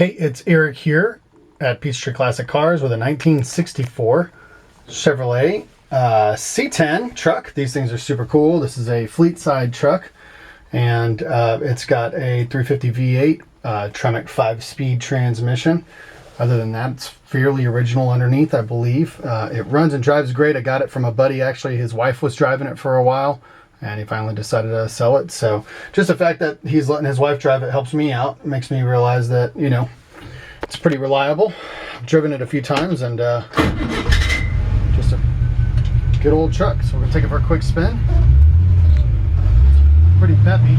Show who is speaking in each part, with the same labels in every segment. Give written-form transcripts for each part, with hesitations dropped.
Speaker 1: Hey, it's Eric here at Peachtree Classic Cars with a 1964 Chevrolet C-10 truck. These things are super cool. This is a Fleetside truck, and it's got a 350 V8 Tremec 5-speed transmission. Other than that, it's fairly original underneath, I believe. It runs and drives great. I got it from a buddy. Actually, his wife was driving it for a while, and he finally decided to sell it. So just the fact that he's letting his wife drive it helps me out. It makes me realize that, you know, it's pretty reliable. I've driven it a few times, and just a good old truck. So we're gonna take it for a quick spin. Pretty peppy.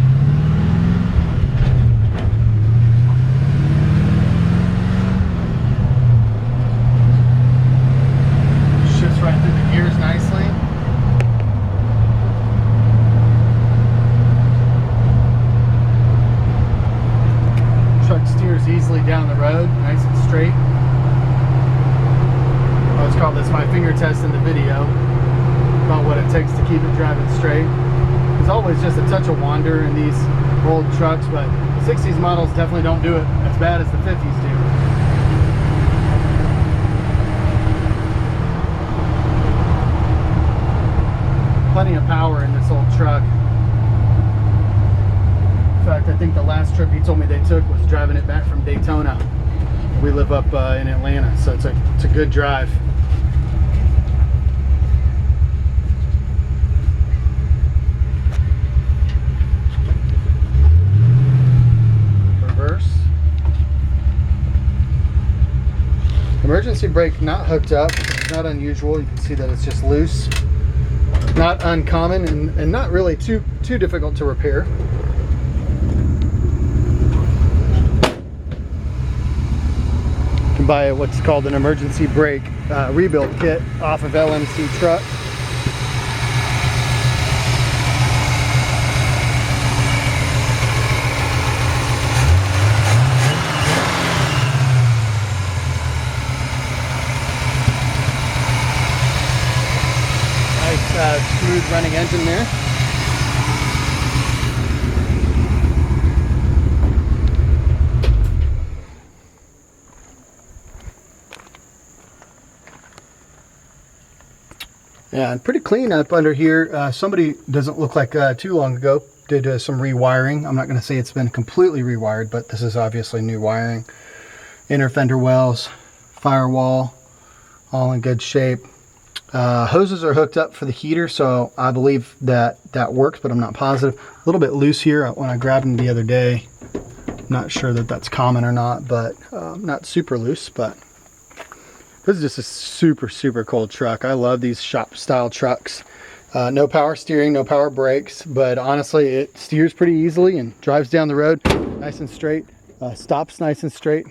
Speaker 1: Shifts right through the gears nicely. Truck steers easily down the road, nice and straight. I always call this my finger test in the video about what it takes to keep it driving straight. There's always just a touch of wander in these old trucks, but 60s models definitely don't do it as bad as the 50s do. Plenty of power in this old truck. In fact, I think the last trip he told me they took was driving it back from Daytona. We live up in Atlanta, so it's a good drive. Reverse. Emergency brake not hooked up, which is not unusual. You can see that it's just loose. Not uncommon and not really too difficult to repair. Buy what's called an emergency brake rebuild kit off of LMC truck. Nice smooth running engine there. Yeah, and pretty clean up under here. Somebody, doesn't look like too long ago, did some rewiring. I'm not going to say it's been completely rewired, but this is obviously new wiring. Inner fender wells, firewall, all in good shape. Hoses are hooked up for the heater, so I believe that works, but I'm not positive. A little bit loose here when I grabbed them the other day. Not sure that that's common or not, but not super loose, but this is just a super cool truck. I love these shop style trucks. No power steering, no power brakes, but honestly it steers pretty easily and drives down the road nice and straight. Stops nice and straight.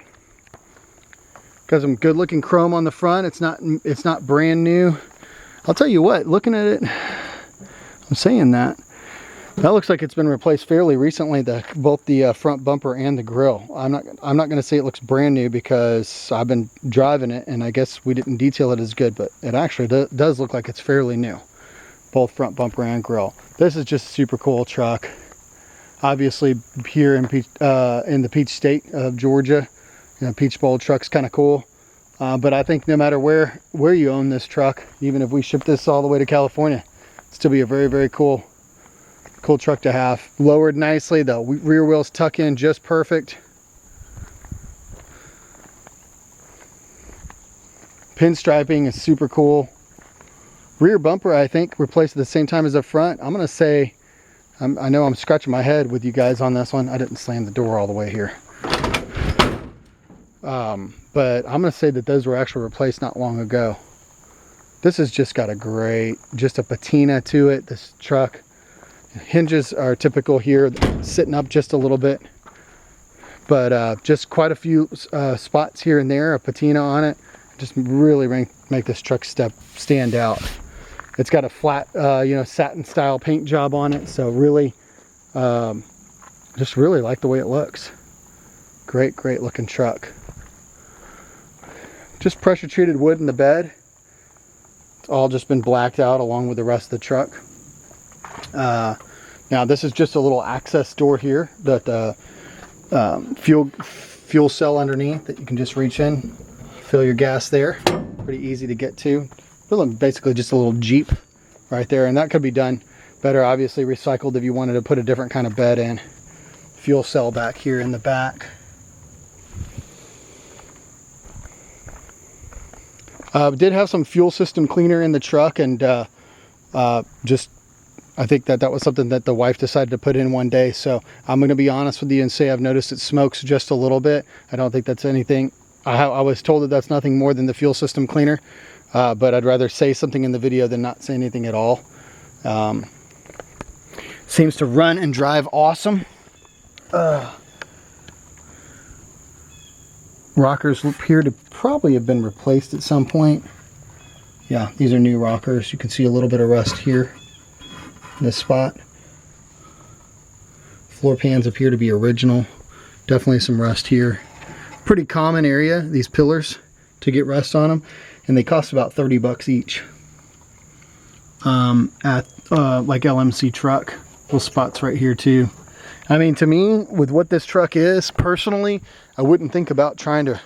Speaker 1: Got some good looking chrome on the front. It's not brand new. I'll tell you what, looking at it, I'm saying that looks like it's been replaced fairly recently, both the front bumper and the grille. I'm not going to say it looks brand new because I've been driving it and I guess we didn't detail it as good, but it actually does look like it's fairly new, both front bumper and grille. This is just a super cool truck. Obviously here in the Peach State of Georgia, you know, Peach Bowl truck's kind of cool. But I think no matter where you own this truck, even if we ship this all the way to California, it'd still be a very cool truck to have. Lowered nicely, the rear wheels tuck in just perfect. Pinstriping is super cool. Rear bumper, I think, replaced at the same time as the front. I'm gonna say, I know I'm scratching my head with you guys on this one. I didn't slam the door all the way here. But I'm gonna say that those were actually replaced not long ago. This has just got just a patina to it, this truck. Hinges are typical here, sitting up just a little bit, but just quite a few spots here and there, a patina on it, just really make this truck stand out. It's got a flat, you know, satin style paint job on it, so really, just really like the way it looks. Great looking truck. Just pressure treated wood in the bed. It's all just been blacked out along with the rest of the truck. Now this is just a little access door here that the fuel fuel cell underneath that you can just reach in, fill your gas there. Pretty easy to get to. Basically just a little Jeep right there, and that could be done better, obviously recycled if you wanted to put a different kind of bed in. Fuel cell back here in the back. Did have some fuel system cleaner in the truck, and I think that was something that the wife decided to put in one day. So I'm going to be honest with you and say I've noticed it smokes just a little bit. I don't think that's anything. I was told that that's nothing more than the fuel system cleaner, but I'd rather say something in the video than not say anything at all. Seems to run and drive awesome. Rockers appear to probably have been replaced at some point. Yeah, these are new rockers. You can see a little bit of rust here in this spot. Floor pans appear to be original. Definitely some rust here. Pretty common area, these pillars, to get rust on them, and they cost about 30 bucks each at like LMC truck. Little spots right here too. I mean, to me, with what this truck is, personally, I wouldn't think about trying to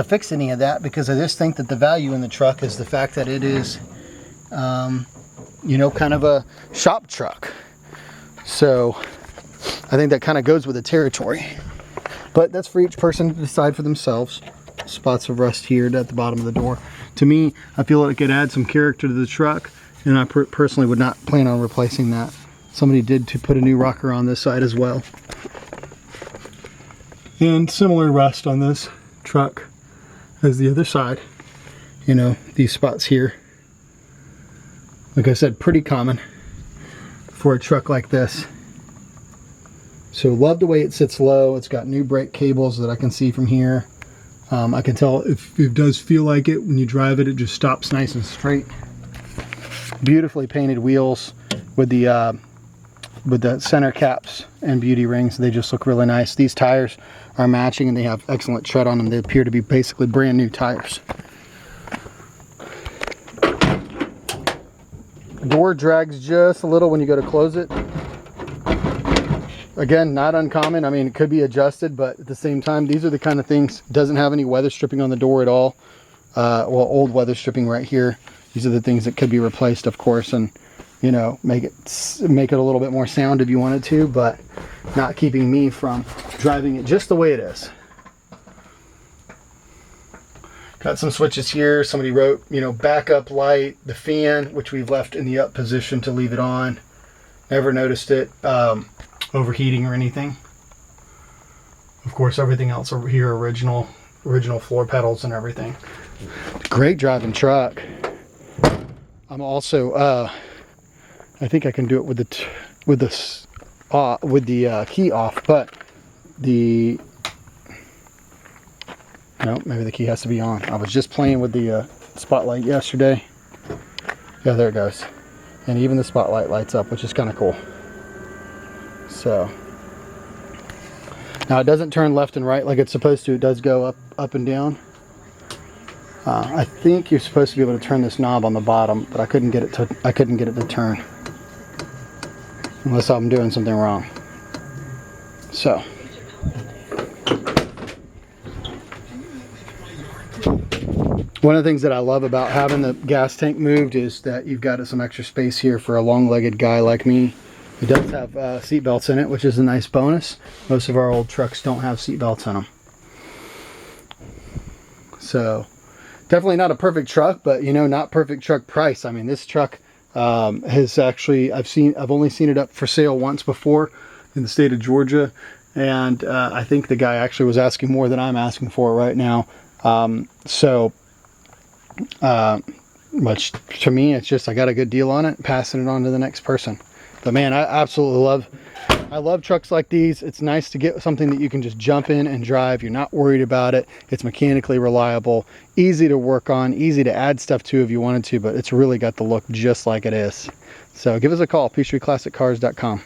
Speaker 1: fix any of that, because I just think that the value in the truck is the fact that it is, you know, kind of a shop truck. So I think that kind of goes with the territory. But that's for each person to decide for themselves. Spots of rust here at the bottom of the door. To me, I feel like it could add some character to the truck, and I personally would not plan on replacing that. Somebody did to put a new rocker on this side as well. And similar rust on this truck as the other side. You know, these spots here. Like I said, pretty common for a truck like this. So love the way it sits low. It's got new brake cables that I can see from here. I can tell if it does feel like it when you drive it, it just stops nice and straight. Beautifully painted wheels with the center caps and beauty rings. They just look really nice. These tires are matching and they have excellent tread on them. They appear to be basically brand new tires. Door drags just a little when you go to close it. Again, not uncommon. I mean, it could be adjusted, but at the same time, these are the kind of things. Doesn't have any weather stripping on the door at all. Well, old weather stripping right here. These are the things that could be replaced, of course, and, you know, make it a little bit more sound if you wanted to, but not keeping me from driving it just the way it is. Got some switches here. Somebody wrote, you know, backup light, the fan, which we've left in the up position to leave it on. Never noticed it overheating or anything. Of course, everything else over here, original floor pedals and everything. Great driving truck. I'm also, I think I can do it with the key off, but no, maybe the key has to be on. I was just playing with the spotlight yesterday. Yeah, there it goes. And even the spotlight lights up, which is kind of cool. So now it doesn't turn left and right like it's supposed to. It does go up and down. I think you're supposed to be able to turn this knob on the bottom, but I couldn't get it to turn unless I'm doing something wrong. So one of the things that I love about having the gas tank moved is that you've got some extra space here for a long-legged guy like me. It does have seat belts in it, which is a nice bonus. Most of our old trucks don't have seat belts in them. So definitely not a perfect truck, but, you know, not perfect truck price. I mean, this truck has actually, I've only seen it up for sale once before in the state of Georgia, and I think the guy actually was asking more than I'm asking for right now. Which to me, it's just, I got a good deal on it, passing it on to the next person. But man, I absolutely love trucks like these. It's nice to get something that you can just jump in and drive. You're not worried about it. It's mechanically reliable, easy to work on, easy to add stuff to if you wanted to, but it's really got the look just like it is. So give us a call, peachtreeclassiccars.com.